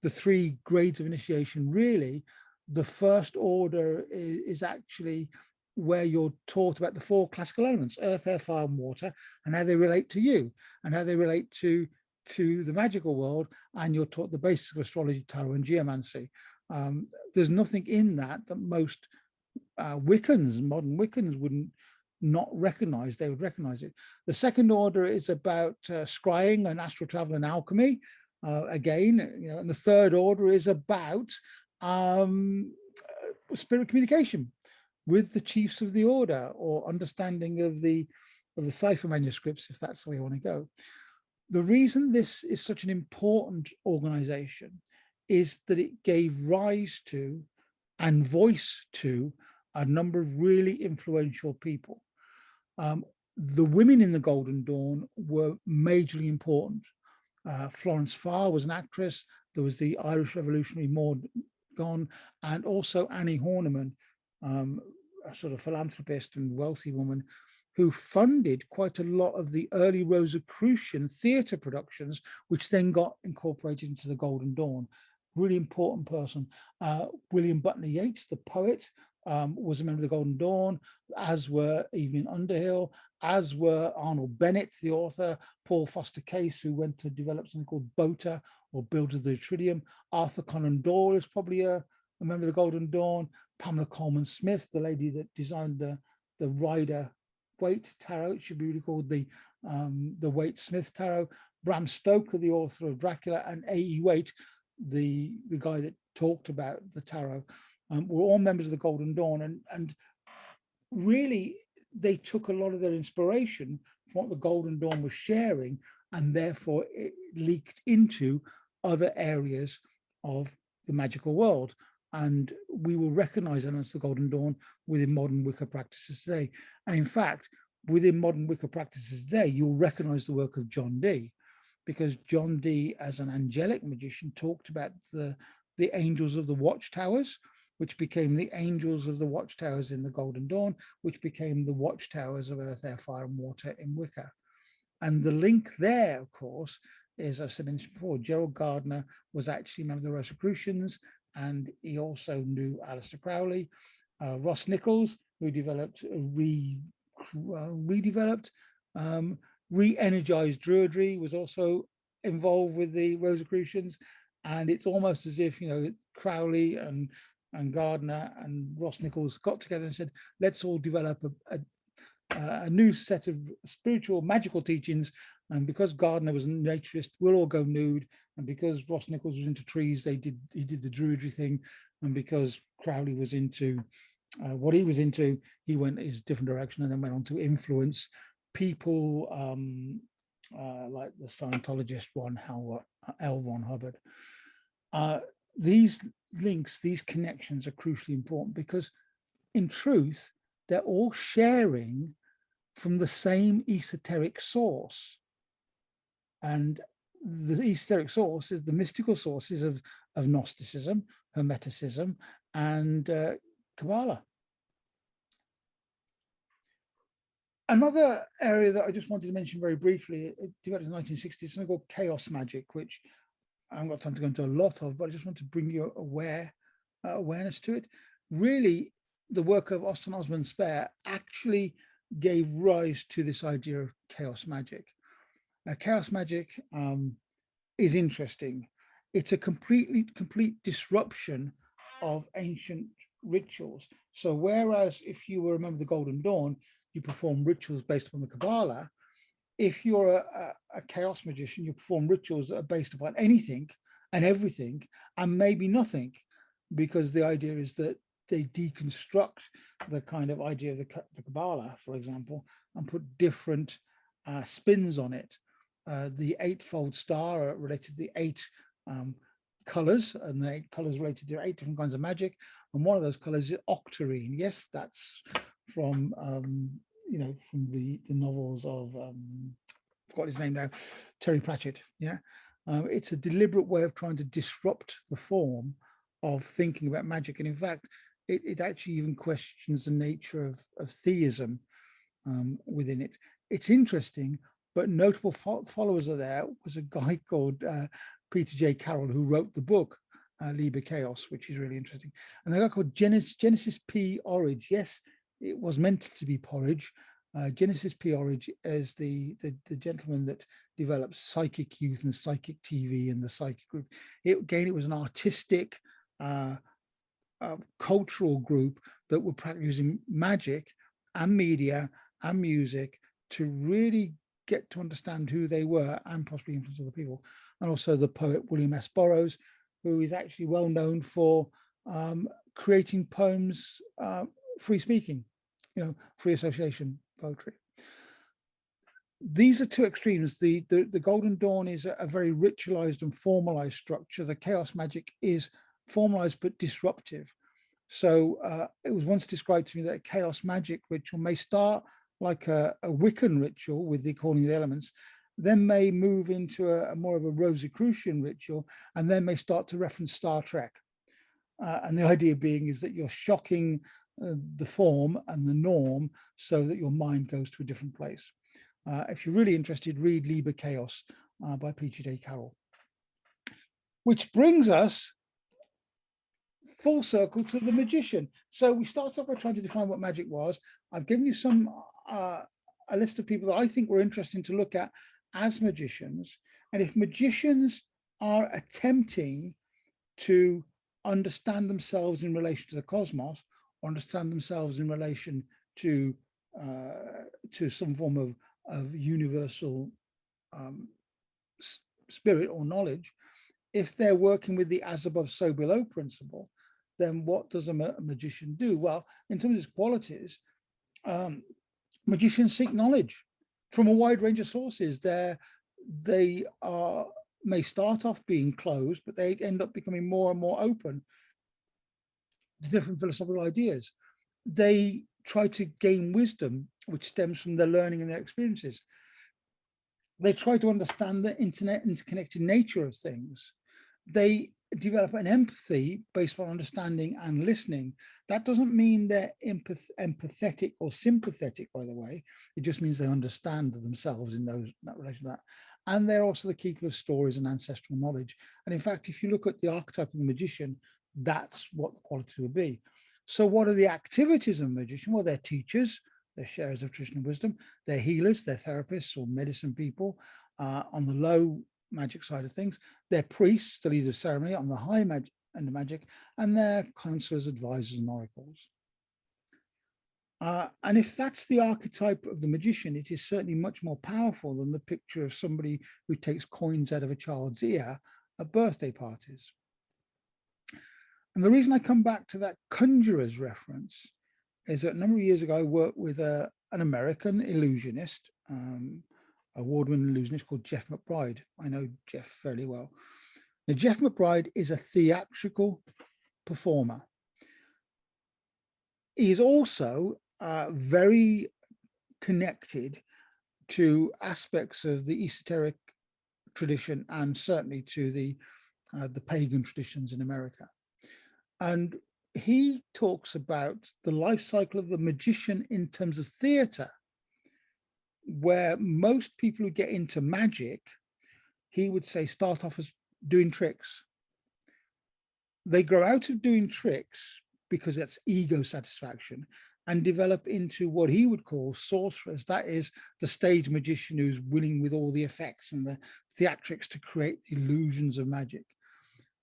the three grades of initiation, really, the first order is actually where you're taught about the four classical elements, earth, air, fire, and water, and how they relate to you, and how they relate to the magical world, and you're taught the basics of astrology, tarot, and geomancy. There's nothing in that most Wiccans, modern Wiccans, wouldn't not recognize. They would recognize it. The second order is about scrying and astral travel and alchemy. Again, you know, and the third order is about spirit communication with the chiefs of the order, or understanding of the cipher manuscripts, if that's the way you want to go. The reason this is such an important organization is that it gave rise to and voice to a number of really influential people. The women in the Golden Dawn were majorly important. Florence Farr was an actress. There was the Irish revolutionary Maud Gonne, and also Annie Horniman, a sort of philanthropist and wealthy woman who funded quite a lot of the early Rosicrucian theatre productions, which then got incorporated into the Golden Dawn. Really important person. William Butler Yeats, the poet, was a member of the Golden Dawn, as were Evelyn Underhill, as were Arnold Bennett, the author, Paul Foster Case, who went to develop something called BOTA, or Builders of the Tridium. Arthur Conan Doyle is probably a member of the Golden Dawn. Pamela Coleman Smith, the lady that designed the Rider Waite Tarot, it should be really called the Waite Smith Tarot. Bram Stoker, the author of Dracula, and A.E. Waite, the guy that talked about the tarot, were all members of the Golden Dawn, and really they took a lot of their inspiration from what the Golden Dawn was sharing, and therefore it leaked into other areas of the magical world. And we will recognize them as the Golden Dawn within modern Wicca practices today. And in fact, within modern Wicca practices today, you'll recognize the work of John Dee, because John Dee, as an angelic magician, talked about the angels of the watchtowers, which became the angels of the watchtowers in the Golden Dawn, which became the watchtowers of earth, air, fire, and water in Wicca. And the link there, of course, is, as I mentioned before, Gerald Gardner was actually one of the Rosicrucians, and he also knew Aleister Crowley. Ross Nichols, who developed re-energized Druidry, was also involved with the Rosicrucians. And it's almost as if, you know, Crowley and Gardner and Ross Nichols got together and said, let's all develop a new set of spiritual magical teachings. And because Gardner was a naturist, we'll all go nude. And because Ross Nichols was into trees, he did the Druidry thing. And because Crowley was into what he was into, he went his different direction and then went on to influence people like the Scientologist L. Ron Hubbard. These links, these connections are crucially important, because in truth, they're all sharing from the same esoteric source. And the esoteric source is the mystical sources of Gnosticism, Hermeticism, and Kabbalah. Another area that I just wanted to mention very briefly, it developed in the 1960s, something called chaos magic, which I haven't got time to go into a lot of, but I just want to bring you awareness to it. Really, the work of Austin Osman Spare actually gave rise to this idea of chaos magic. Now, chaos magic is interesting. It's a complete disruption of ancient rituals. So whereas if you remember the Golden Dawn, you perform rituals based upon the Kabbalah, if you're a chaos magician, you perform rituals that are based upon anything and everything and maybe nothing, because the idea is that they deconstruct the kind of idea of the Kabbalah, for example, and put different spins on it. The eightfold star are related to the eight colors, and the eight colors related to eight different kinds of magic. And one of those colors is octarine. Yes, that's from from the novels of forgot his name now, Terry Pratchett. Yeah, it's a deliberate way of trying to disrupt the form of thinking about magic, and in fact, it actually even questions the nature of theism within it. It's interesting, but notable followers of there was a guy called Peter J. Carroll, who wrote the book Liber Chaos, which is really interesting. And the guy called Genesis P. Orridge. Yes, it was meant to be porridge. Genesis P. Orridge is the gentleman that developed Psychic Youth and Psychic TV and the Psychic Group. It was an artistic, cultural group that were practicing magic and media and music to really get to understand who they were and possibly influence other people. And also the poet William S. Burroughs, who is actually well known for creating poems, free speaking, free association poetry. These are two extremes. The Golden Dawn is a very ritualized and formalized structure. The chaos magic is formalized but disruptive. So it was once described to me that a chaos magic ritual may start like a Wiccan ritual with the calling of the elements, then may move into a more of a Rosicrucian ritual, and then may start to reference Star Trek. And the idea being is that you're shocking the form and the norm so that your mind goes to a different place. If you're really interested, read Liber Chaos by Peter J. Carroll. Which brings us full circle to the magician. So we started off by trying to define what magic was. I've given you a list of people that I think were interesting to look at as magicians. And if magicians are attempting to understand themselves in relation to the cosmos, or understand themselves in relation to some form of universal spirit or knowledge, if they're working with the as above, so below principle, then what does a magician do? Well, in terms of its qualities, magicians seek knowledge from a wide range of sources. They may start off being closed, but they end up becoming more and more open to different philosophical ideas. They try to gain wisdom, which stems from their learning and their experiences. They try to understand the interconnected nature of things. They develop an empathy based on understanding and listening. That doesn't mean they're empathetic or sympathetic, by the way. It just means they understand themselves in that relation to that. And they're also the keeper of stories and ancestral knowledge. And in fact, if you look at the archetype of the magician, that's what the quality would be. So what are the activities of a magician? Well, they're teachers, they're sharers of traditional wisdom, they're healers, they're therapists or medicine people on the low magic side of things. They're priests, the leaders of ceremony on the high end of magic, and they're counselors, advisors, and oracles. And if that's the archetype of the magician, it is certainly much more powerful than the picture of somebody who takes coins out of a child's ear at birthday parties. And the reason I come back to that conjurer's reference is that a number of years ago, I worked with an American illusionist, award-winning illusionist called Jeff McBride. I know Jeff fairly well. Now, Jeff McBride is a theatrical performer. He is also very connected to aspects of the esoteric tradition and certainly to the pagan traditions in America. And he talks about the life cycle of the magician in terms of theater, where most people who get into magic, he would say, start off as doing tricks. They grow out of doing tricks because that's ego satisfaction and develop into what he would call sorcerers. That is the stage magician who's willing with all the effects and the theatrics to create the illusions of magic.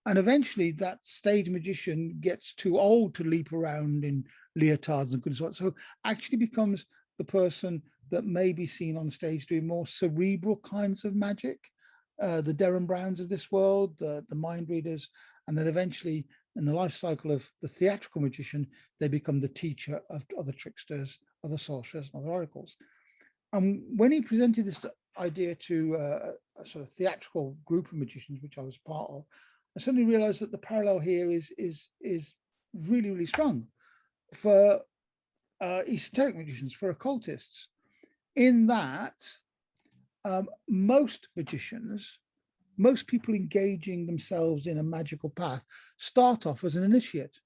And eventually that stage magician gets too old to leap around in leotards and good sorts. So actually becomes the person that may be seen on stage doing more cerebral kinds of magic, the Derren Browns of this world, the mind readers, and then eventually in the life cycle of the theatrical magician, they become the teacher of other tricksters, other sorcerers, and other oracles. And when he presented this idea to a sort of theatrical group of magicians, which I was part of, I suddenly realized that the parallel here is really, really strong for esoteric magicians, for occultists, in that most magicians, most people engaging themselves in a magical path start off as an initiate.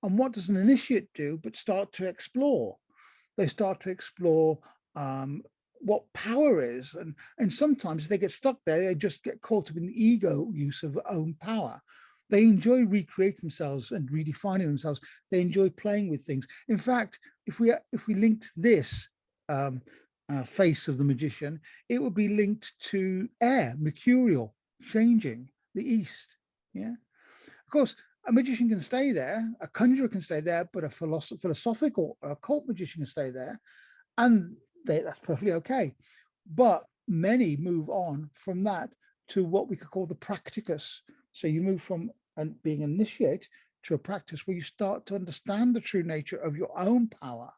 And what does an initiate do but start to explore? They start to explore what power is. And sometimes if they get stuck there, they just get caught up in the ego use of own power. They enjoy recreating themselves and redefining themselves. They enjoy playing with things. In fact, if we linked this face of the magician, it would be linked to air, mercurial, changing, the east. Yeah. Of course, a magician can stay there, a conjurer can stay there, but a philosophical or occult magician can stay there, and that's perfectly okay. But many move on from that to what we could call the practicus. So you move from being an initiate to a practice where you start to understand the true nature of your own power,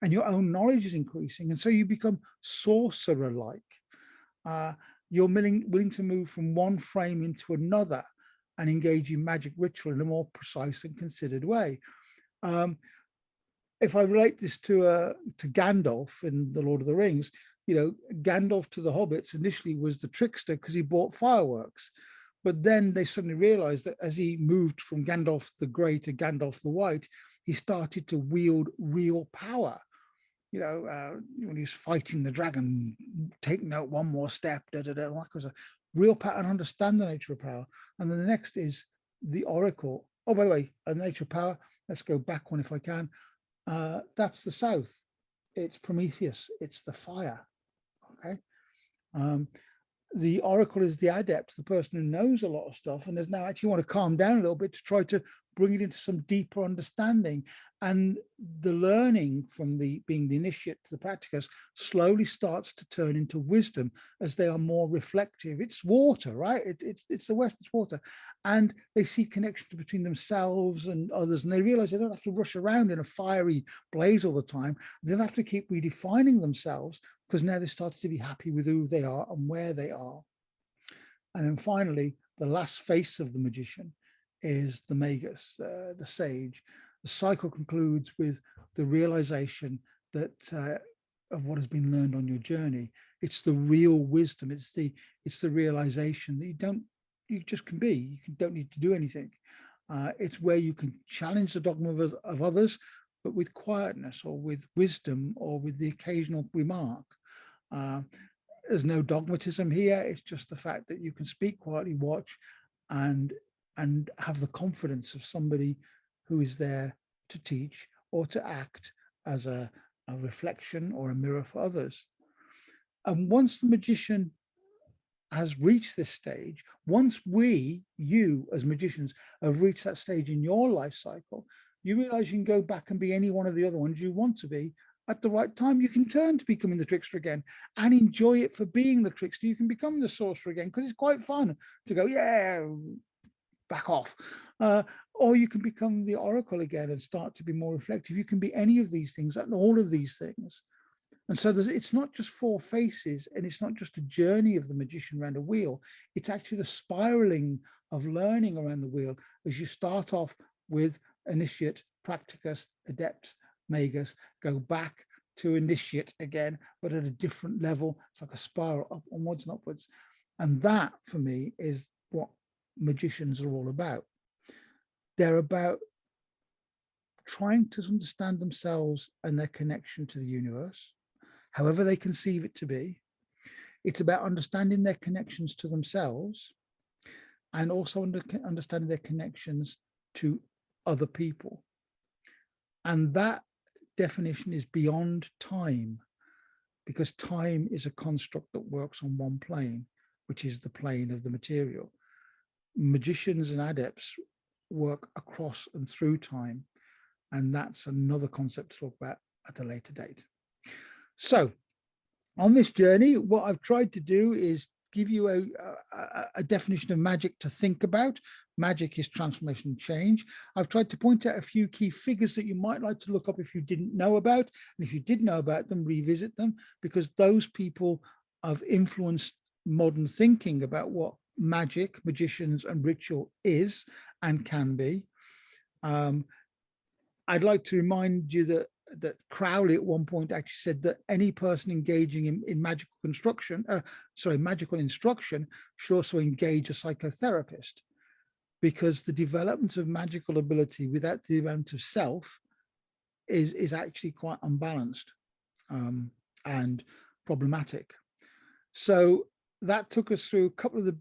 and your own knowledge is increasing, and so you become sorcerer-like. You're willing to move from one frame into another and engage in magic ritual in a more precise and considered way. If I relate this to Gandalf in The Lord of the Rings, Gandalf to the hobbits initially was the trickster because he bought fireworks. But then they suddenly realized that as he moved from Gandalf the Grey to Gandalf the White, he started to wield real power. When he was fighting the dragon, taking out one more step, like was a real power, and understand the nature of power. And then the next is the oracle. Oh, by the way, a nature of power. Let's go back one if I can. That's the south. It's Prometheus. It's the fire. Okay. The oracle is the adept, the person who knows a lot of stuff, and there's now actually want to calm down a little bit to try to bring it into some deeper understanding. And the learning from being the initiate to the practicus slowly starts to turn into wisdom as they are more reflective. It's water, right? It's the West, it's water. And they see connections between themselves and others, and they realize they don't have to rush around in a fiery blaze all the time. They don't have to keep redefining themselves, because now they start to be happy with who they are and where they are. And then finally, the last face of the magician is the magus, the sage. The cycle concludes with the realization that of what has been learned on your journey. It's the real wisdom. It's the realization that you just can be. You don't need to do anything. It's where you can challenge the dogma of others, but with quietness or with wisdom or with the occasional remark. There's no dogmatism here. It's just the fact that you can speak quietly, watch, and have the confidence of somebody who is there to teach or to act as a reflection or a mirror for others. And once the magician has reached this stage, once you as magicians have reached that stage in your life cycle, you realize you can go back and be any one of the other ones you want to be. At the right time, you can turn to becoming the trickster again and enjoy it for being the trickster. You can become the sorcerer again, because it's quite fun to go, yeah, back off. Or you can become the oracle again and start to be more reflective. You can be any of these things and all of these things. And so it's not just four faces, and it's not just a journey of the magician around a wheel. It's actually the spiraling of learning around the wheel as you start off with initiate, practicus, adept, magus, go back to initiate again, but at a different level. It's like a spiral up, onwards and upwards. And that, for me, is what magicians are all about. They're about trying to understand themselves and their connection to the universe, however they conceive it to be. It's about understanding their connections to themselves and also understanding their connections to other people. And that definition is beyond time, because time is a construct that works on one plane, which is the plane of the material. magicians and adepts work across and through time. And that's another concept to talk about at a later date. So on this journey, what I've tried to do is give you a definition of magic to think about. Magic is transformation and change. I've tried to point out a few key figures that you might like to look up if you didn't know about. And if you did know about them, revisit them, because those people have influenced modern thinking about what magic, magicians, and ritual is and can be. I'd like to remind you that Crowley at one point actually said that any person engaging in magical instruction should also engage a psychotherapist, because the development of magical ability without the development of self is actually quite unbalanced and problematic. So that took us through a couple of the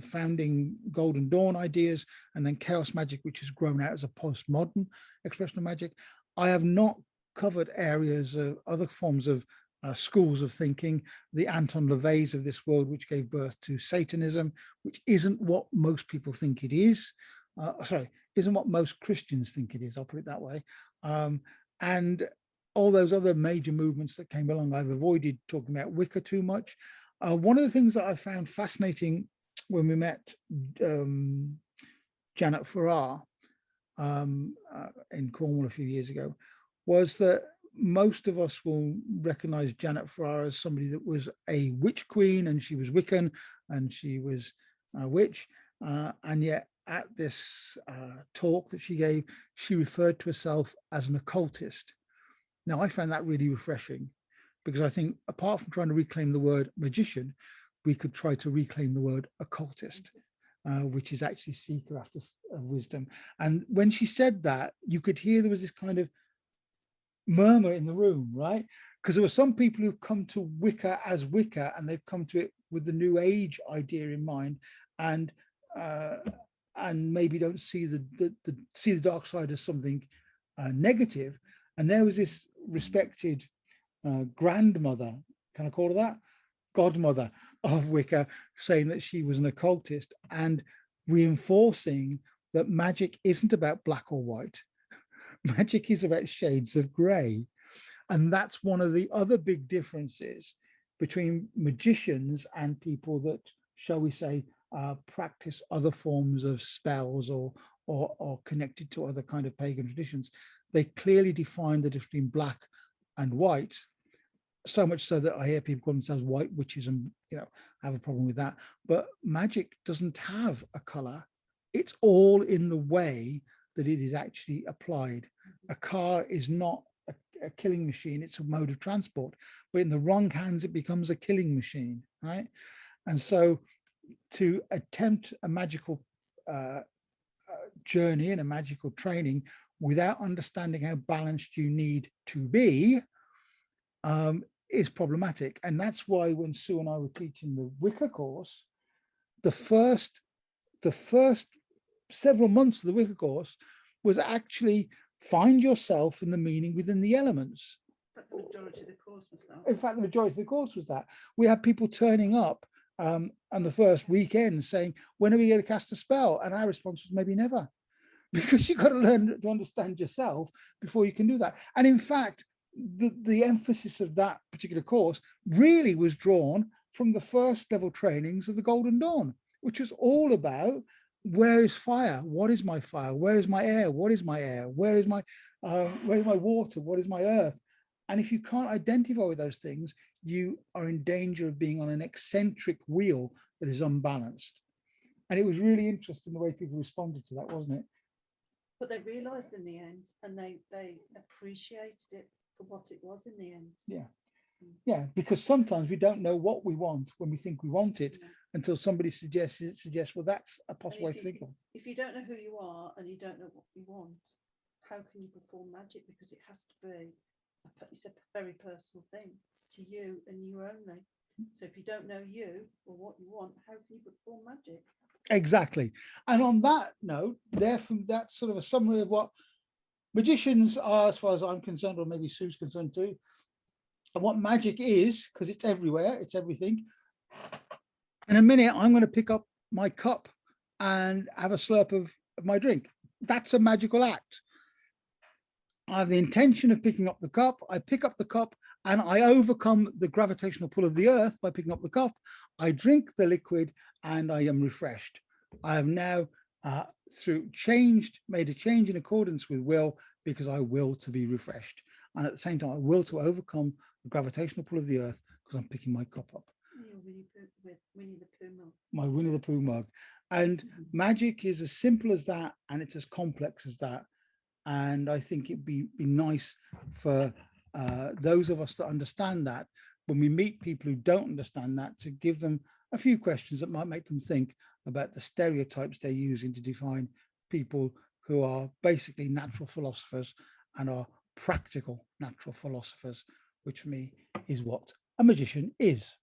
founding Golden Dawn ideas, and then chaos magic, which has grown out as a postmodern expression of magic. I have not covered areas of other forms of schools of thinking, the Anton LaVey's of this world, which gave birth to Satanism, which isn't what most people think it is. Isn't what most Christians think it is, I'll put it that way. And all those other major movements that came along, I've avoided talking about Wicca too much. One of the things that I found fascinating when we met Janet Farrar in Cornwall a few years ago was that most of us will recognize Janet Farrar as somebody that was a witch queen, and she was Wiccan and she was a witch. And yet at this talk that she gave, she referred to herself as an occultist. Now, I found that really refreshing, because I think apart from trying to reclaim the word magician, we could try to reclaim the word occultist, which is actually seeker after wisdom. And when she said that, you could hear there was this kind of murmur in the room, right? Because there were some people who've come to Wicca as Wicca, and they've come to it with the New Age idea in mind, and maybe don't see the dark side as something negative. And there was this respected grandmother, can I call her that? Godmother of Wicca, saying that she was an occultist, and reinforcing that magic isn't about black or white. Magic is about shades of gray. And that's one of the other big differences between magicians and people that, shall we say, practice other forms of spells or connected to other kind of pagan traditions. They clearly define the difference between black and white, so much so that I hear people call themselves white witches, and have a problem with that. But magic doesn't have a color. It's all in the way that it is actually applied. A car is not a killing machine, it's a mode of transport, but in the wrong hands it becomes a killing machine, right? And so to attempt a magical journey and a magical training without understanding how balanced you need to be is problematic. And that's why when Sue and I were teaching the Wicca course, the first several months of the Wicca course was actually find yourself in the meaning within the elements. The majority of the course was that. In fact, the majority of the course was that. We had people turning up on the first weekend saying, when are we going to cast a spell? And our response was maybe never, because you've got to learn to understand yourself before you can do that. And in fact, the emphasis of that particular course really was drawn from the first level trainings of the Golden Dawn, which was all about, where is fire? What is my fire? Where is my air? What is my air? Where is my water? What is my earth? And if you can't identify with those things, you are in danger of being on an eccentric wheel that is unbalanced. And it was really interesting the way people responded to that, wasn't it? But they realized in the end, and they appreciated it for what it was in the end. Yeah, because sometimes we don't know what we want when we think we want it, until somebody suggests, well, that's a possible way to think of it. If you don't know who you are and you don't know what you want, how can you perform magic? Because it has to be, it's a very personal thing to you and you only. So if you don't know you or what you want, how can you perform magic? Exactly. And on that note, that's sort of a summary of what magicians are, as far as I'm concerned, or maybe Sue's concerned too, and what magic is, because it's everywhere, it's everything. In a minute, I'm going to pick up my cup and have a slurp of my drink. That's a magical act. I have the intention of picking up the cup. I pick up the cup and I overcome the gravitational pull of the earth by picking up the cup. I drink the liquid and I am refreshed. I have now, made a change in accordance with will, because I will to be refreshed. And at the same time, I will to overcome the gravitational pull of the earth because I'm picking my cup up. With Winnie the Pooh mug. My Winnie the Pooh mug. And magic is as simple as that, and it's as complex as that. And I think it'd be nice for those of us that understand that, when we meet people who don't understand that, to give them a few questions that might make them think about the stereotypes they're using to define people who are basically natural philosophers and are practical natural philosophers, which for me is what a magician is.